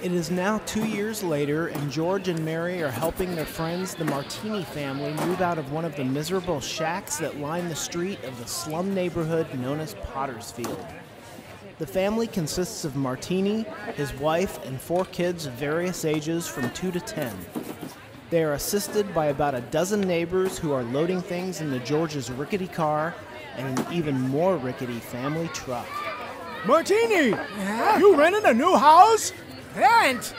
It is now 2 years later, and George and Mary are helping their friends, the Martini family, move out of one of the miserable shacks that line the street of the slum neighborhood known as Pottersfield. The family consists of Martini, his wife, and 4 kids of various ages from 2 to 10. They are assisted by about a dozen neighbors who are loading things into George's rickety car and an even more rickety family truck. Martini! You renting a new house? Rent?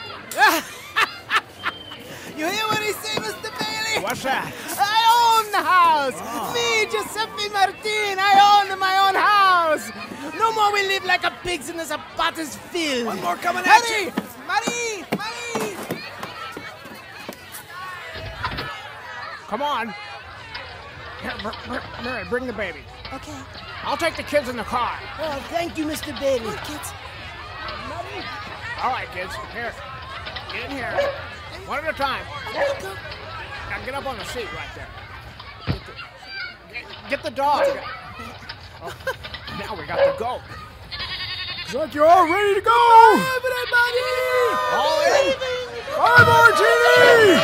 You hear what he say, Mr. Bailey? What's that? I own the house! Me, Giuseppe Martin, I own my own house! No more we live like a pigs in this Pottersfield! One more coming at you! Marie! Come on. Here, Mary, bring the baby. Okay. I'll take the kids in the car. Oh, thank you, Mr. Bailey. Kids. All right, kids. Here. Get in here. One at a time. Now get up on the seat right there. Get the dog. Oh, now we got the goat. Looks like you're all ready to go. Everybody! All in. Bye, Martini!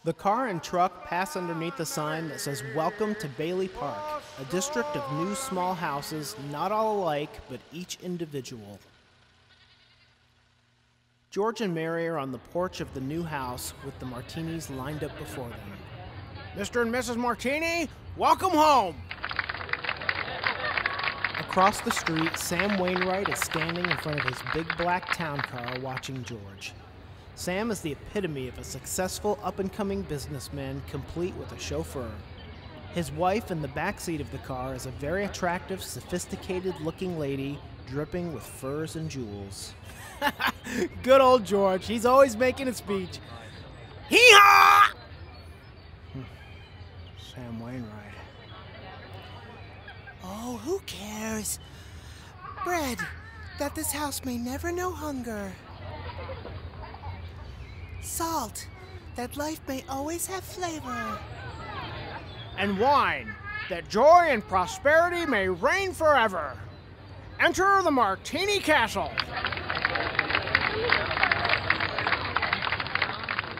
The car and truck pass underneath the sign that says, "Welcome to Bailey Park, a district of new small houses, not all alike, but each individual." George and Mary are on the porch of the new house with the Martinis lined up before them. Mr. and Mrs. Martini, welcome home. Across the street, Sam Wainwright is standing in front of his big black town car watching George. Sam is the epitome of a successful up-and-coming businessman, complete with a chauffeur. His wife in the backseat of the car is a very attractive, sophisticated-looking lady, dripping with furs and jewels. Good old George. He's always making a speech. Hee-haw! Sam Wainwright. Oh, who cares? Bread, that this house may never know hunger. Salt, that life may always have flavor. And wine, that joy and prosperity may reign forever. Enter the Martini Castle.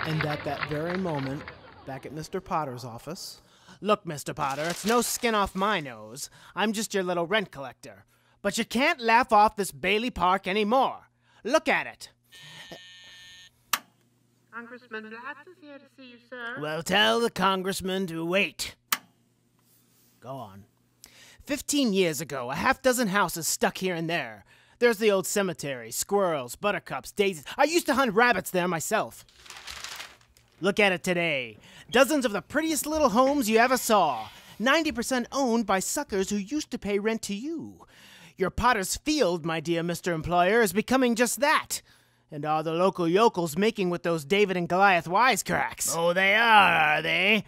And at that very moment, back at Mr. Potter's office... Look, Mr. Potter, it's no skin off my nose. I'm just your little rent collector. But you can't laugh off this Bailey Park anymore. Look at it. Congressman Blatz is here to see you, sir. Well, tell the congressman to wait. Go on. 15 years ago, a half-dozen houses stuck here and there. There's the old cemetery, squirrels, buttercups, daisies. I used to hunt rabbits there myself. Look at it today. Dozens of the prettiest little homes you ever saw. 90% owned by suckers who used to pay rent to you. Your Pottersfield, my dear Mr. Employer, is becoming just that. And are the local yokels making with those David and Goliath wisecracks? Oh, they are they?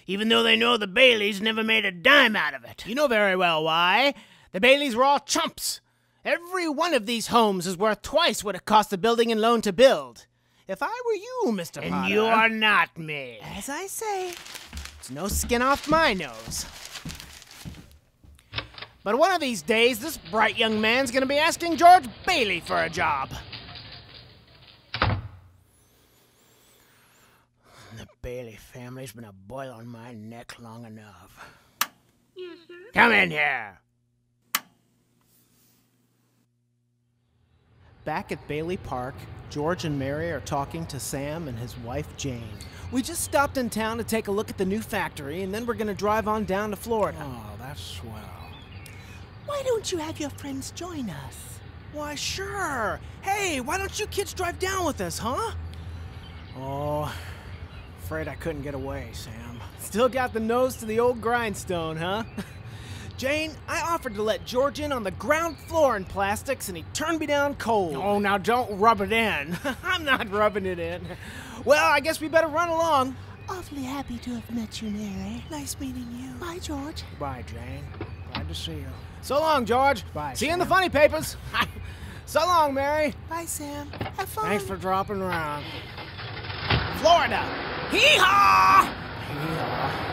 Even though they know the Baileys never made a dime out of it. You know very well why. The Baileys were all chumps. Every one of these homes is worth twice what it cost the building and loan to build. If I were you, Mr. Potter... And you are not me. As I say, it's no skin off my nose. But one of these days, this bright young man's gonna be asking George Bailey for a job. The Bailey family's been a boil on my neck long enough. Yes, sir. Come in here. Back at Bailey Park, George and Mary are talking to Sam and his wife Jane. We just stopped in town to take a look at the new factory, and then we're gonna drive on down to Florida. Oh, that's swell. Why don't you have your friends join us? Why, sure. Hey, why don't you kids drive down with us, huh? Oh, afraid I couldn't get away, Sam. Still got the nose to the old grindstone, huh? Jane, I offered to let George in on the ground floor in plastics, and he turned me down cold. Oh, now don't rub it in. I'm not rubbing it in. Well, I guess we better run along. Awfully happy to have met you, Mary. Nice meeting you. Bye, George. Bye, Jane. Glad to see you. So long, George. Bye, See you in the Sam. funny papers. So long, Mary. Bye, Sam. Have fun. Thanks for dropping around. Florida. Hee-haw! Hee-haw.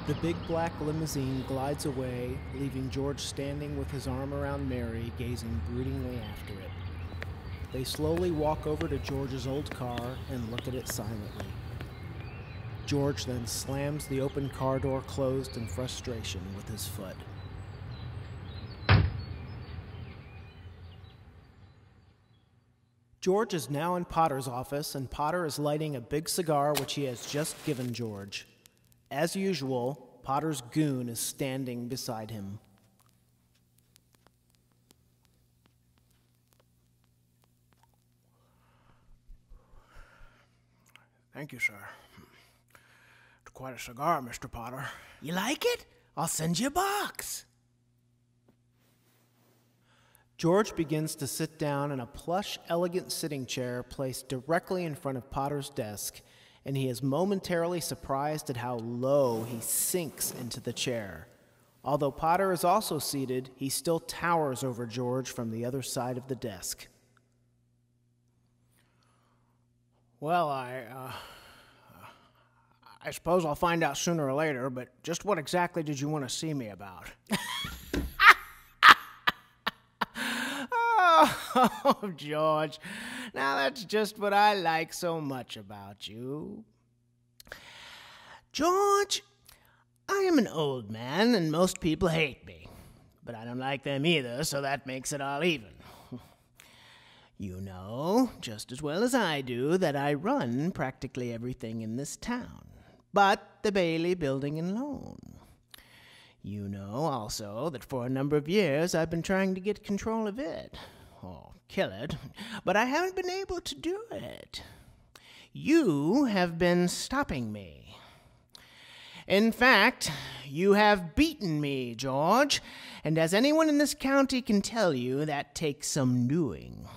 The big black limousine glides away, leaving George standing with his arm around Mary, gazing broodingly after it. They slowly walk over to George's old car and look at it silently. George then slams the open car door closed in frustration with his foot. George is now in Potter's office, and Potter is lighting a big cigar which he has just given George. As usual, Potter's goon is standing beside him. Thank you, sir. It's quite a cigar, Mr. Potter. You like it? I'll send you a box. George begins to sit down in a plush, elegant sitting chair placed directly in front of Potter's desk, and he is momentarily surprised at how low he sinks into the chair. Although Potter is also seated, he still towers over George from the other side of the desk. Well, I suppose I'll find out sooner or later, but just what exactly did you want to see me about? Oh, George, now that's just what I like so much about you. George, I am an old man, and most people hate me. But I don't like them either, so that makes it all even. You know, just as well as I do, that I run practically everything in this town, but the Bailey Building and Loan. You know also that for a number of years I've been trying to get control of it, or kill it, but I haven't been able to do it. You have been stopping me. In fact, you have beaten me, George, and as anyone in this county can tell you, that takes some doing.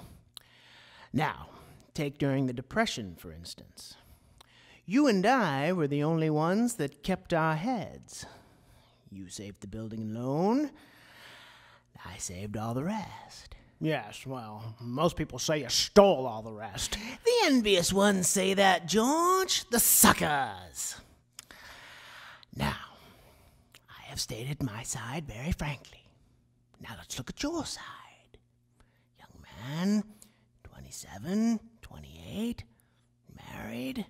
Now, take during the Depression, for instance. You and I were the only ones that kept our heads. You saved the building and loan. I saved all the rest. Yes, well, most people say you stole all the rest. The envious ones say that, George. The suckers. Now, I have stated my side very frankly. Now let's look at your side. Young man, 27, 28, married,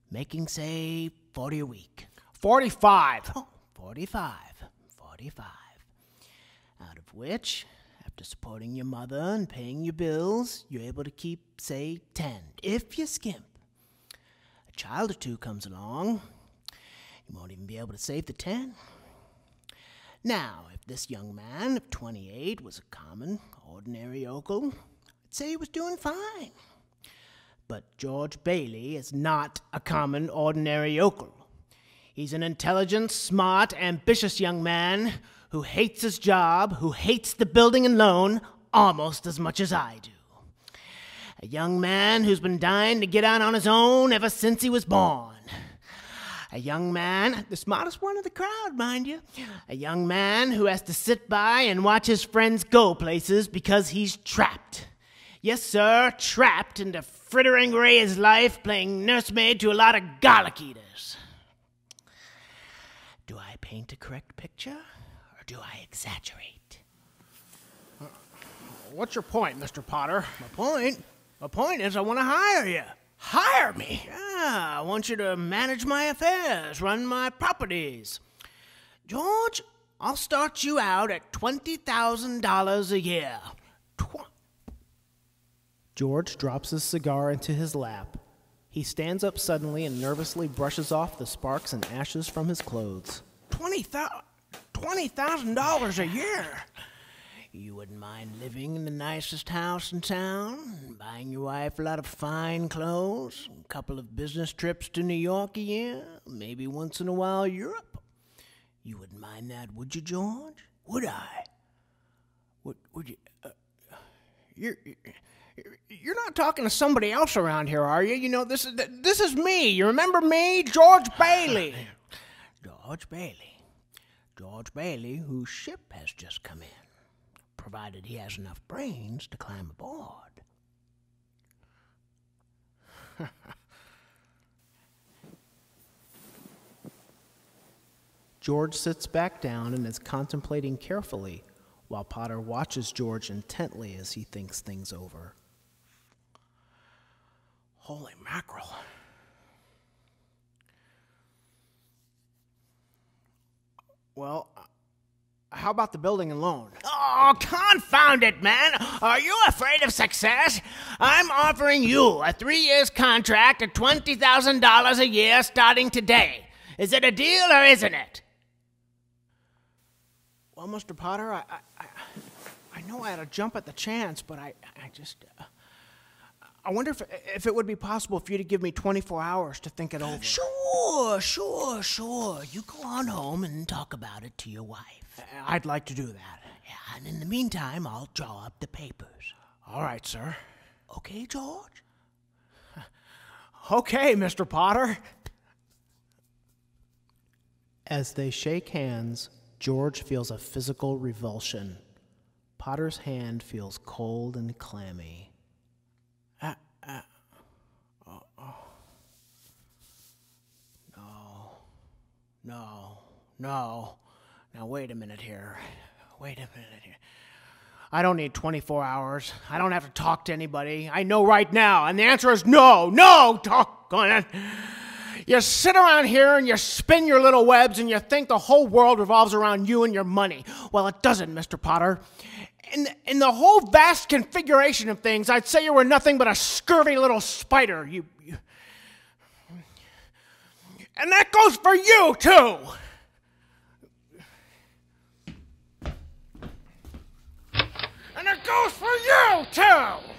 making, say, 40 a week. 45. Oh, 45. Out of which, after supporting your mother and paying your bills, you're able to keep, say, 10, if you skimp. A child or two comes along, you won't even be able to save the 10. Now, if this young man of 28 was a common, ordinary yokel, I'd say he was doing fine. But George Bailey is not a common, ordinary yokel. He's an intelligent, smart, ambitious young man who hates his job, who hates the building and loan almost as much as I do. A young man who's been dying to get out on his own ever since he was born. A young man, the smartest one of the crowd, mind you. A young man who has to sit by and watch his friends go places because he's trapped. Yes, sir, trapped into frittering away his life playing nursemaid to a lot of garlic eaters. Do I paint a correct picture, or do I exaggerate? What's your point, Mr. Potter? My point is I want to hire you. Hire me? Yeah, I want you to manage my affairs, run my properties. George, I'll start you out at $20,000 a year. George drops his cigar into his lap. He stands up suddenly and nervously brushes off the sparks and ashes from his clothes. $20,000 a year? You wouldn't mind living in the nicest house in town, buying your wife a lot of fine clothes, a couple of business trips to New York a year, maybe once in a while Europe? You wouldn't mind that, would you, George? Would I? Would you? You're not talking to somebody else around here, are you? You know, this is me. You remember me? George Bailey. George Bailey. George Bailey, whose ship has just come in, provided he has enough brains to climb aboard. George sits back down and is contemplating carefully, while Potter watches George intently as he thinks things over. Holy mackerel. Well, how about the building and loan? Oh, confound it, man! Are you afraid of success? I'm offering you a 3-year contract at $20,000 a year starting today. Is it a deal or isn't it? Well, Mr. Potter, I know I had a jump at the chance, but I wonder if it would be possible for you to give me 24 hours to think it over. Sure. You go on home and talk about it to your wife. I'd like to do that. Yeah, and in the meantime, I'll draw up the papers. All right, sir. Okay, George? Okay, Mr. Potter. As they shake hands, George feels a physical revulsion. Potter's hand feels cold and clammy. No. Now, wait a minute here. I don't need 24 hours. I don't have to talk to anybody. I know right now, and the answer is no, doggone it. You sit around here and you spin your little webs and you think the whole world revolves around you and your money. Well, it doesn't, Mr. Potter. In the whole vast configuration of things, I'd say you were nothing but a scurvy little spider. And that goes for you, too. And it goes for you, too.